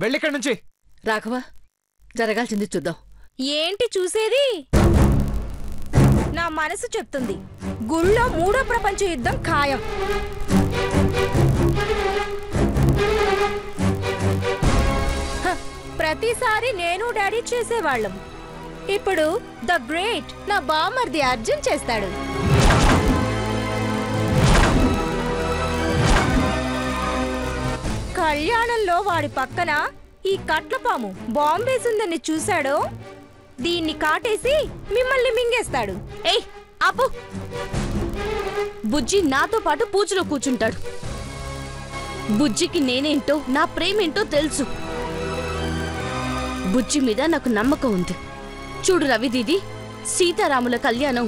వెళ్ళిక్కడి నుంచి. రాఘవ, జరగాల్సింది చూద్దాం. ఏంటి చూసేది? నా మనసు చెప్తుంది, గుళ్ళో మూడో ప్రపంచ యుద్ధం ఖాయం. ప్రతిసారి నేను డాడీ చేసేవాళ్ళం. ఇప్పుడు ద గ్రేట్ నా బామర్ది అర్జున్ చేస్తాడు. కళ్యాణంలో వాడి పక్కన ఈ కట్లపాము బాంబేసుందని చూశాడో దీన్ని కాటేసి మిమ్మల్ని మింగేస్తాడు. ఏయ్ ఆపు! బుజ్జి నాతో పాటు పూజలో కూర్చుంటాడు. బుజ్జికి నేనేంటో నా ప్రేమేంటో తెలుసు. బుజ్జి మీద నాకు నమ్మకం ఉంది. చూడు రవి దీది, సీతారాముల కళ్యాణం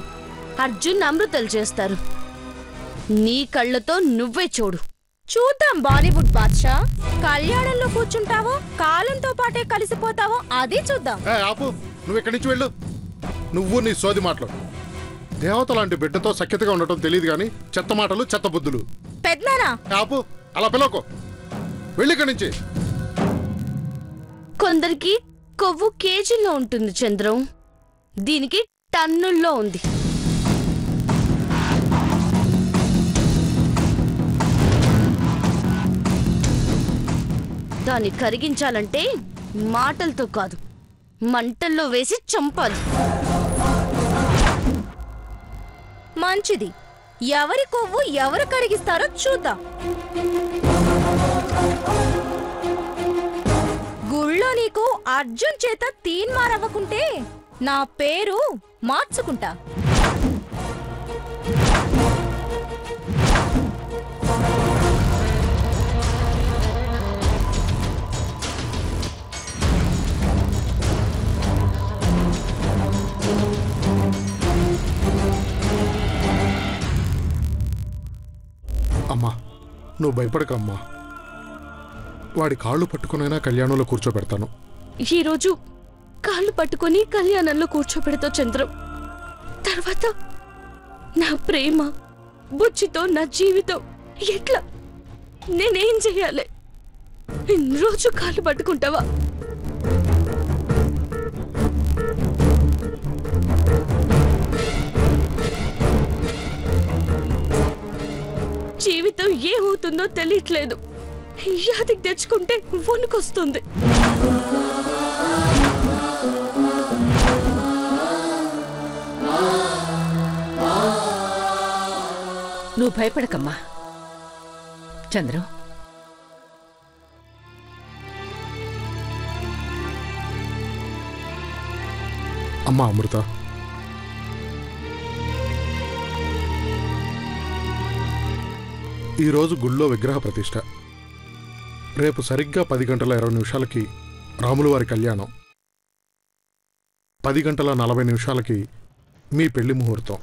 అర్జున్ అమృతలు చేస్తారు. నీ కళ్ళతో నువ్వే చూడు. చూద్దాం బాలీవుడ్ బాద్షా. కళ్యాణంలో కూర్చుంటావో కాలంతో పాటే కలిసిపోతావో అది చూద్దాం. ఆపు, నువ్వు ఇక్కడి నుంచి వెళ్ళు. నువ్వు నీ సోది మాటలు. దేవత లాంటి బిడ్డతో సఖ్యతగా ఉండటం తెలియదు గాని చెత్త మాటలు, చెత్త బుద్ధులు. పెద్దనా ఆపు, అలా పిలవకు. వెళ్ళి ఇక్కడి నుంచి. కొందరికి కొవ్వు కేజీల్లో ఉంటుంది చంద్రం, దీనికి టన్నుల్లో ఉంది. దాన్ని కరిగించాలంటే మాటలతో కాదు, మంటల్లో వేసి చంపాలి. మంచిది, ఎవరి కొవ్వు ఎవరు కరిగిస్తారో చూద్దాం. గుళ్ళో నీకు అర్జున్ చేత తీన్మారవ్వకుంటే నా పేరు మార్చుకుంటా. అమ్మా, నువ్వు భయపడకమ్మా. వాడి కాళ్ళు పట్టుకునైనా కళ్యాణంలో కూర్చోబెడతాను. ఈరోజు కాళ్ళు పట్టుకొని కళ్యాణంలో కూర్చోబెడతావు చంద్రం. తర్వాత నా ప్రేమ బుచ్చితో నా జీవితం ఎట్లా? నేనేం చెయ్యాలి? రోజు కాళ్ళు పట్టుకుంటావా? జీవితం ఏమవుతుందో తెలియట్లేదు. యాదికి తెచ్చుకుంటే వణుకొస్తుంది. నువ్వు భయపడకమ్మా. చంద్రం, అమ్మా అమృత, ఈరోజు గుళ్ళో విగ్రహ ప్రతిష్ఠ. రేపు సరిగ్గా 10:20 రాములవారి కళ్యాణం. 10:40 మీ పెళ్లి ముహూర్తం.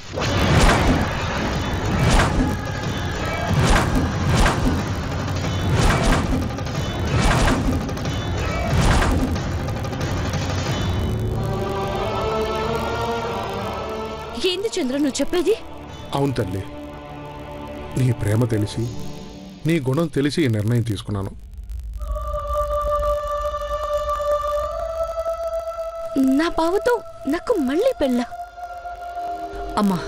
ఏంది చంద్ర నువ్వు చెప్పేది? అవును తల్లి, నీ ప్రేమ తెలిసి, నీ గుణం తెలిసి ఈ నిర్ణయం తీసుకున్నాను. నా బావతో నాకు మళ్ళీ పెళ్ళా? అమ్మా,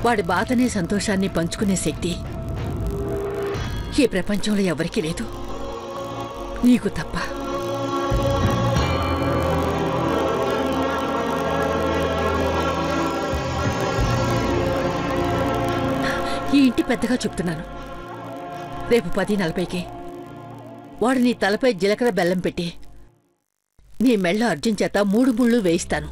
వాడి బాధని సంతోషాన్ని పంచుకునే శక్తి ఈ ప్రపంచంలో ఎవరికీ లేదు, నీకు తప్ప. ఈ ఇంటి పెద్దగా చెప్తున్నాను. రేపు 10:40కి వాడు నీ తలపై జీలకర్ర బెల్లం పెట్టి నీ మెళ్ళ అర్జున్ చేత 3 ముళ్ళు వేయిస్తాను.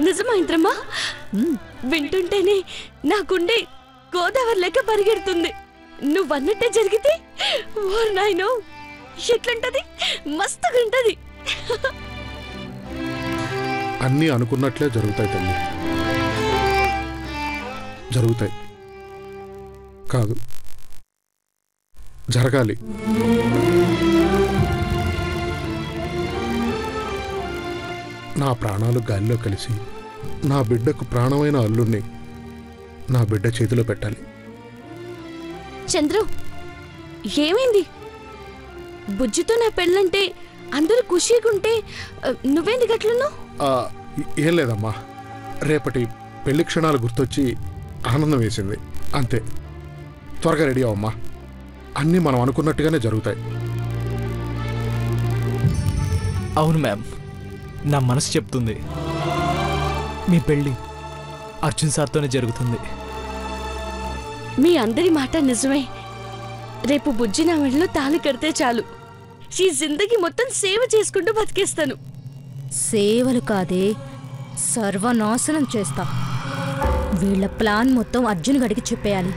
నిజమా ఇంద్రమ్మా? వింటుంటేనే నా గుండె గోదావరి లెక్క పరిగెడుతుంది. నువ్వన్నట్టే జరిగితే ఓర్ నాయనో ఎట్లంటది, మస్తుగుంటది. అన్నీ అనుకున్నట్లే జరుగుతాయి తల్లి. జరుగుతాయి కాదు, జరగాలి. నా ప్రాణాలు గాలిలో కలిసి నా బిడ్డకు ప్రాణమైన అల్లుణ్ణి నా బిడ్డ చేతిలో పెట్టాలి. చంద్రు, ఏమైంది? బుజ్జితో నా పెళ్ళంటే అందరూ ఖుషీగుంటే నువ్వేంది గట్లున్నావు? ఏం లేదమ్మా, రేపటి పెళ్లి క్షణాలు గుర్తొచ్చి ఆనందం వేసింది అంతే. త్వరగా రెడీ అవమ్మా, అన్నీ మనం అనుకున్నట్టుగానే జరుగుతాయి. అవును మ్యామ్, నా మనసు చెప్తుంది మీ పెళ్ళి అర్జున్ సార్తోనే జరుగుతుంది. మీ అందరి మాట నిజమే. రేపు బుజ్జి నా మెడలో తాళి కడితే చాలు, ఈ జిందగీ మొత్తం సేవ చేసుకుంటూ బతికేస్తాను. సేవలు కాదే, సర్వనాశనం చేస్తా. వీళ్ళ ప్లాన్ మొత్తం అర్జున్ గడికి చెప్పేయాలి.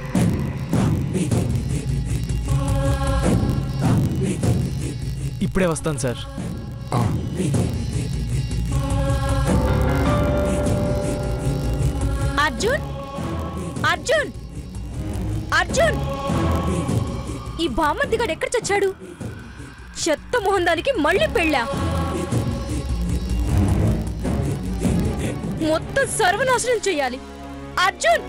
ఇప్పుడే వస్తాను సార్. అర్జున్, అర్జున్, అర్జున్! ఈ బామ్మర్దిగాడు ఎక్కడ చచ్చాడు? చెత్త మొహందానికి మళ్ళీ పెళ్ళా? మొత్తం సర్వనాశనం చెయ్యాలి. అర్జున్!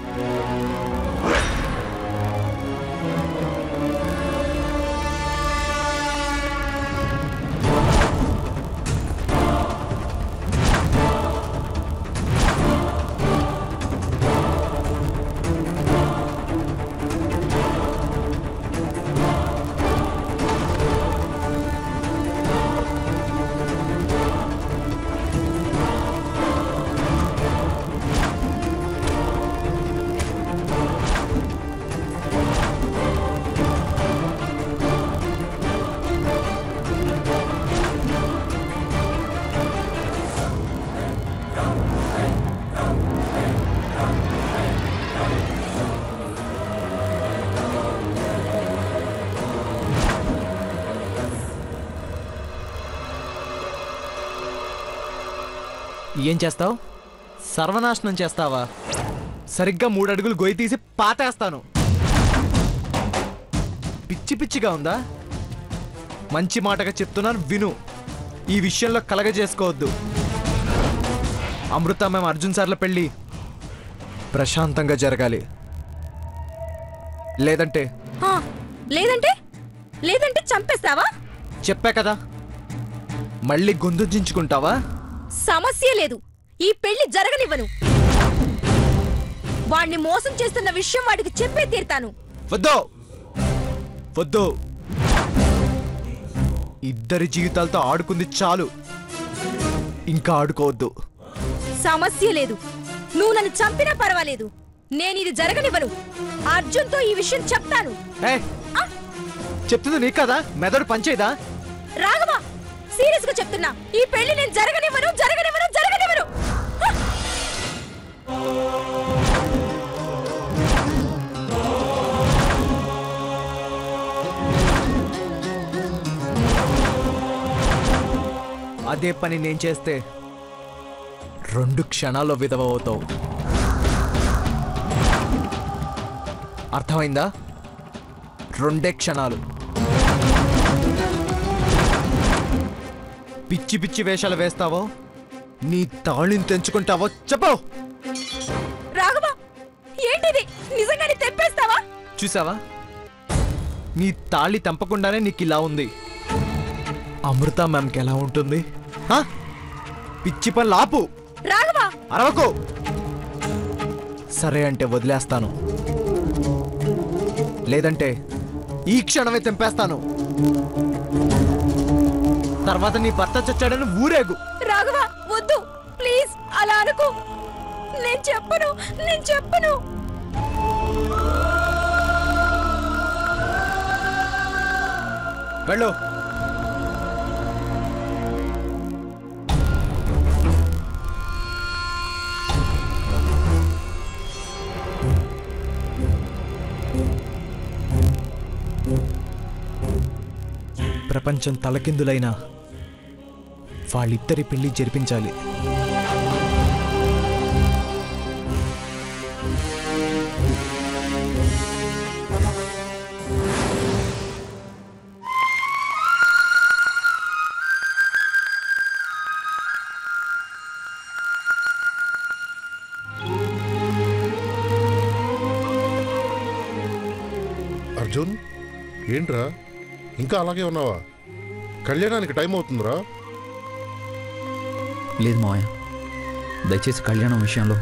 ఏం చేస్తావు? సర్వనాశనం చేస్తావా? సరిగ్గా 3 అడుగులు గొయ్యి తీసి పాతేస్తాను. పిచ్చి పిచ్చిగా ఉందా? మంచి మాటగా చెప్తున్నాను, విను. ఈ విషయంలో కలగజేసుకోవద్దు. అమృత మేము అర్జున్ సార్ల పెళ్ళి ప్రశాంతంగా జరగాలి. లేదంటే లేదంటే లేదంటే చంపేస్తావా? చెప్పా కదా, మళ్ళీ గొంతుంచుకుంటావా? సమస్య లేదు, ఈ పెళ్లి జరగనివ్వను. వాణ్ణి మోసం చేస్తున్న విషయం వాడికి చెప్పే తీరుతాను. వద్దు వద్దు, ఇద్దరి జీవితాలతో ఆడుకుంది చాలు, ఇంకా ఆడుకోవద్దు. సమస్య లేదు, నువ్వు నన్ను చంపినా పర్వాలేదు, నేను ఇది జరగనివ్వను. అర్జున్తో ఈ విషయం చెప్తాను. చెప్తుంది నీకు కదా, మెదడు పంచేదా? రాఘవా, సీరియస్ గా చెప్తున్నా, ఈ పెళ్లి నేను జరగనివ్వను, జరగనివ్వను, జరగనివ్వను. అదే పని నేను చేస్తే 2 క్షణాల్లో విధవ అవుతావు. అర్థమైందా? 2 క్షణాలు. పిచ్చి పిచ్చి వేషాలు వేస్తావో, నీ తాళిని తెంచుకుంటావో చెప్పు. రాఘవా, ఏంటిది? నిజంగానే తెంపేస్తావా? చూసావా, నీ తాళి తెంపకుండానే నీకు ఇలా ఉంది. అమృత మ్యామ్కి ఎలా ఉంటుంది? పిచ్చి పని లాపు. రాఘవా, అరవకు. సరే అంటే వదిలేస్తాను, లేదంటే ఈ క్షణమే తెంపేస్తాను. తర్వాత నీ భర్త చచ్చాడని ఊరేగు. రాఘవా, వద్దు ప్లీజ్, అలా అనుకో. నేను చెప్పను, నేను చెప్పను. వెళ్ళు. ప్రపంచం తలకిందులైనా వాళ్ళిద్దరి పెళ్లి జరిపించాలి. అర్జున్, ఏంట్రా ఇంకా అలాగే ఉన్నావా? కళ్యాణానికి టైం అవుతుందిరా. లేదు మావయ్య, దయచేసి కళ్యాణం విషయంలో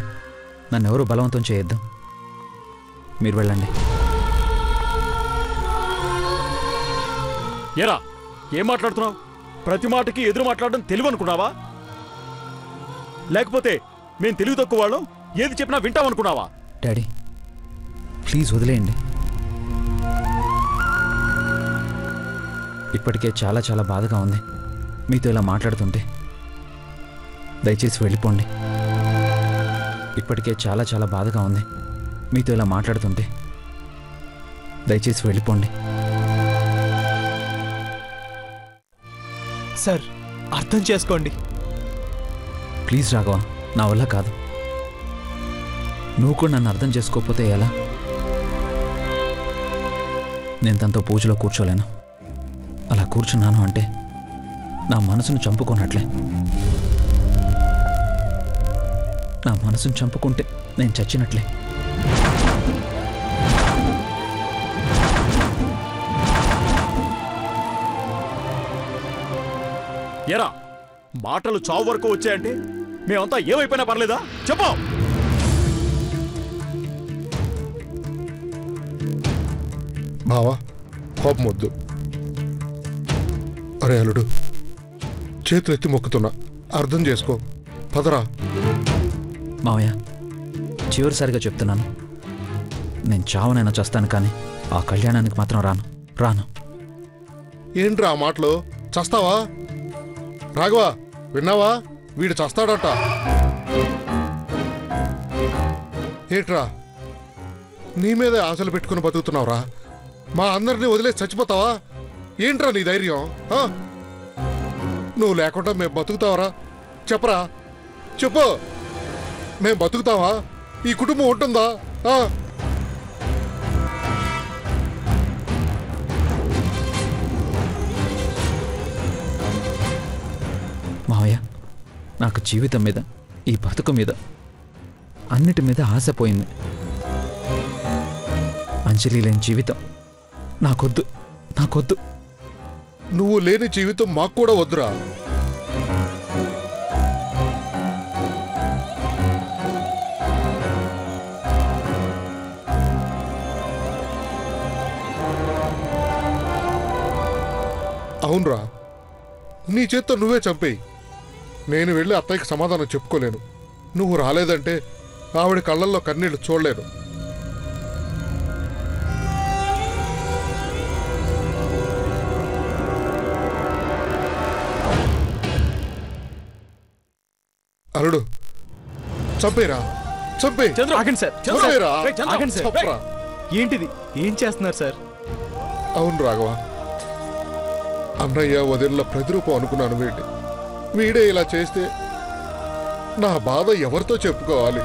నన్ను ఎవరూ బలవంతం చేయొద్దు. మీరు వెళ్ళండి. ఏరా, ఏం మాట్లాడుతున్నావు? ప్రతి మాటకి ఎదురు మాట్లాడడం తెలివి అనుకున్నావా? లేకపోతే మేం తెలివి తక్కువ వాళ్ళం, ఏది చెప్పినా వింటామనుకున్నావా? డాడీ ప్లీజ్ వదిలేయండి. ఇప్పటికే చాలా చాలా బాధగా ఉంది మీతో ఇలా మాట్లాడుతుంటే. దయచేసి వెళ్ళిపోండి. ఇప్పటికే చాలా చాలా బాధగా ఉంది మీతో ఇలా మాట్లాడుతుంటే. దయచేసి వెళ్ళిపోండి. సార్ అర్థం చేసుకోండి. ప్లీజ్ రాఘవ, నా వల్ల కాదు. నువ్వు కూడా నన్ను అర్థం చేసుకోకపోతే ఎలా? నేను తనతో పూజలో కూర్చోలేను. అలా కూర్చున్నాను అంటే నా మనసును చంపుకున్నట్లే. నా మనసును చంపుకుంటే నేను చచ్చినట్లే. ఏరా, మాటలు చావు వరకు వచ్చాయంటే మేమంతా ఏమైపోయినా పర్లేదా? చెప్పు. బావా, కోపం వద్దు. అరే అల్లుడు, చేతులెత్తి మొక్కుతున్నా, అర్థం చేసుకో. పదరా. మావయ్య, చివరిసారిగా చెప్తున్నాను, నేను చావునైనా చేస్తాను, కానీ ఆ కళ్యాణానికి మాత్రం రాను. ఏంట్రా ఆ మాటలు? చస్తావా? రాఘవా, విన్నావా? వీడు చస్తాడట. ఏట్రా, నీ మీదే ఆశలు పెట్టుకుని బతుకుతున్నావురా? మా అందరినీ వదిలేసి చచ్చిపోతావా? ఏంట్రా నీ ధైర్యం? నువ్వు లేకుండా మేము బతుకుతావరా? చెప్పరా, చెప్పు. మేము బతుకుతావా? ఈ కుటుంబం ఉంటుందా? మావయ్య, నాకు జీవితం మీద, ఈ బతుకు మీద, అన్నిటి మీద ఆశ పోయింది. అంజలి లేని జీవితం నాకొద్దు. నువ్వు లేని జీవితం మాకు కూడా వద్దురా. అవునరా, నీ చేత్తో నువ్వే చంపేయి. నేను వెళ్ళి అత్తయ్యకి సమాధానం చెప్పుకోలేను. నువ్వు రాలేదంటే ఆవిడ కళ్ళల్లో కన్నీళ్లు చూడలేను. అల్లుడు, చంపేరా, చంపే. ఆగండి సార్. చంపేరా. ఆగండి సార్. చంపరా. ఏంటిది? ఏం చేస్తున్నారు సార్? అవును రాఘవ, అన్నయ్య వదిలిన ప్రతిరూపం అనుకున్నాను. వీడే ఇలా చేస్తే నా బాధ ఎవరితో చెప్పుకోవాలి?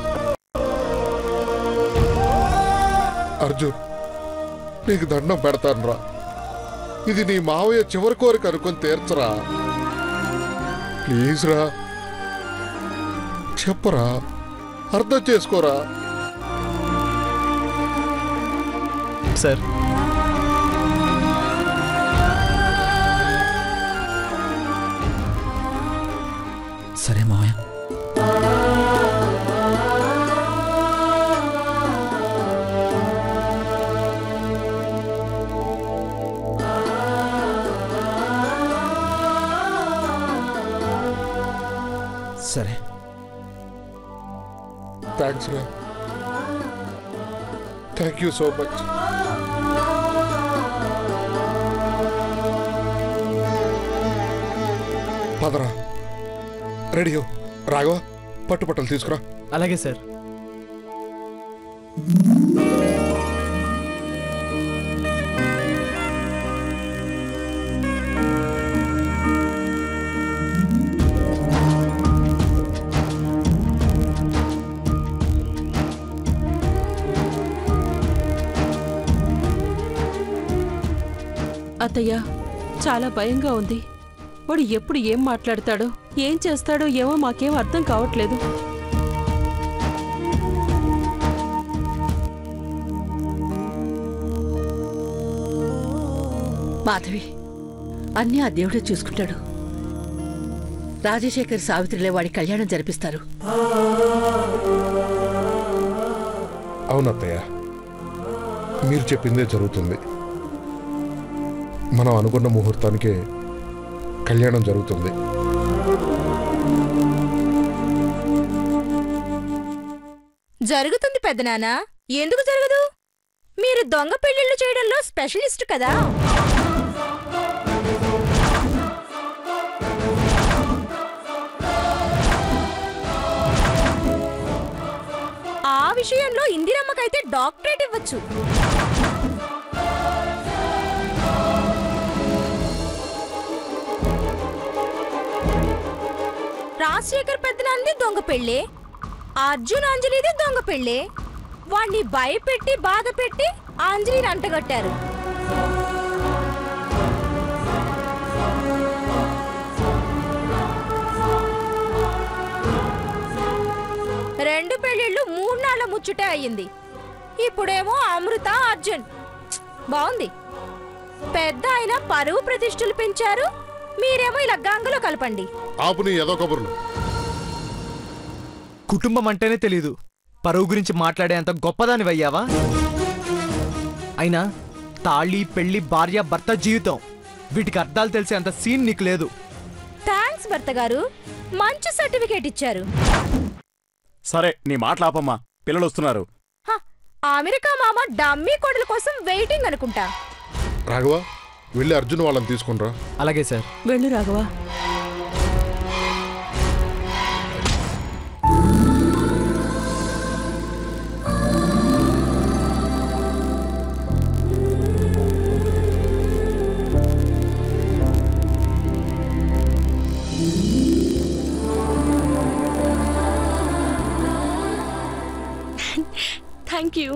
అర్జున్, నీకు దండం పెడతానురా. ఇది నీ మావయ్య చివరి కోరిక అనుకొని తీర్చరా. ప్లీజ్ రా, చెప్పరా, అర్థం చేసుకోరా. సార్ సరే మావయ్య. సరే. థ్యాంక్స్ రా. Thank you so much. Padara, ready. Raghava, పట్టుపట్టలు తీసుకురా. అలాగే సార్. అత్తయ్య, చాలా భయంగా ఉంది. వాడు ఎప్పుడు ఏం మాట్లాడతాడో, ఏం చేస్తాడో ఏమో మాకేం అర్థం కావట్లేదు. మాధవి, అన్నీ ఆ దేవుడే చూసుకుంటాడు. రాజశేఖర్ సావిత్రిలే వాడి కళ్యాణం జరిపిస్తారు. అవునత్తయ్య, మీరు చెప్పిందే జరుగుతుంది. మనం అనుకున్న ముహూర్తానికే కళ్యాణం జరుగుతుంది. జరుగుతుంది పెద్దనాన్న. ఎందుకు జరగదు? మీరు దొంగ పెళ్లిళ్ళు చేయడంలో స్పెషలిస్ట్ కదా. ఆ విషయంలో ఇందిరమ్మకైతే డాక్టరేట్ ఇవ్వచ్చు. రాజశేఖర్ పెద్దనాన్నది దొంగ పెళ్ళే, అర్జున్ అంజలిది దొంగ పెళ్ళే. వాణ్ణి భయపెట్టి బాధ పెట్టి అంజలిని అంటగట్టారు. రెండు పెళ్లిళ్ళు 3 నాళ్ల ముచ్చుటే అయ్యింది. ఇప్పుడేమో అమృత అర్జున్. బాగుంది. పెద్ద ఆయన పరువు ప్రతిష్ఠలు పెంచారు, మీరేమో ఇలా గంగలో కలపండి. ఆపుని ఏదో కబుర్లు. కుటుంబం అంటేనే తెలీదు, పరువు గురించి మాట్లాడే అంత గొప్పదానివయ్యావా? అయినా తాళి, పెళ్లి, భార్య, భర్త జీవితం, వీటికి అర్థాలు తెలిసే అంత సీన్ నీకు లేదు. థ్యాంక్స్ భర్త గారు, మంచి సర్టిఫికేట్ ఇచ్చారు. సరే, నీ మాట్లాపమ్మా, పిల్లలు వస్తున్నారు. అమెరికా మామ డమ్మీ కొడుల కోసం వెయిటింగ్ అనుకుంటా. రాఘవ, వెళ్ళి అర్జున్ వాళ్ళని తీసుకునిరా. అలాగే సార్. వెళ్ళు రాఘవా. Thank you.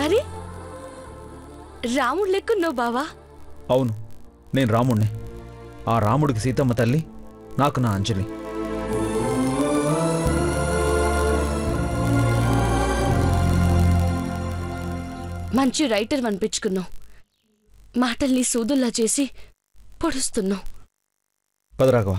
అరే, రాముడు లెక్కున్నావు బావా. అవును, నేను రాముడిని. ఆ రాముడికి సీతమ్మ తల్లి, నాకు నా అంజలి. మంచి రైటర్ అనిపించుకున్నావు. మాటల్ని సూదుల్లా చేసి పొడుస్తున్నావు. పదరాఘవ.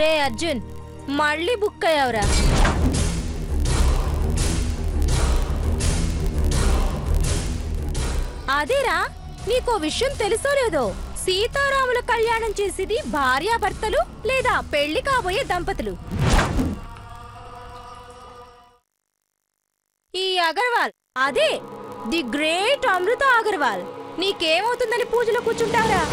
రే అర్జున్, మళ్ళీ బుక్ అయ్యావురా. అదేరా, నీకో విషయం తెలుసో లేదో, సీతారాముల కళ్యాణం చేసేది భార్యాభర్తలు లేదా పెళ్లి కాబోయే దంపతులు. ఈ అగర్వాల్, అదే ది గ్రేట్ అమృత అగర్వాల్. నీకేమవుతుందని పూజలో కూర్చుంటావురా?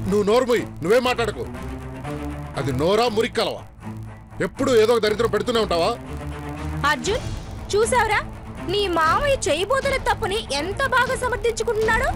నువ్వు నోరుమోయి, నువ్వే మాట్లాడకు. అది నోరా మురిక్కలవా? ఎప్పుడు ఏదో ఒక దరిద్రం పెడుతూనే ఉంటావా? అర్జున్, చూసావురా నీ మామయ్య చేయబోతున్న తప్పుని ఎంత బాగా సమర్థించుకుంటున్నాడు.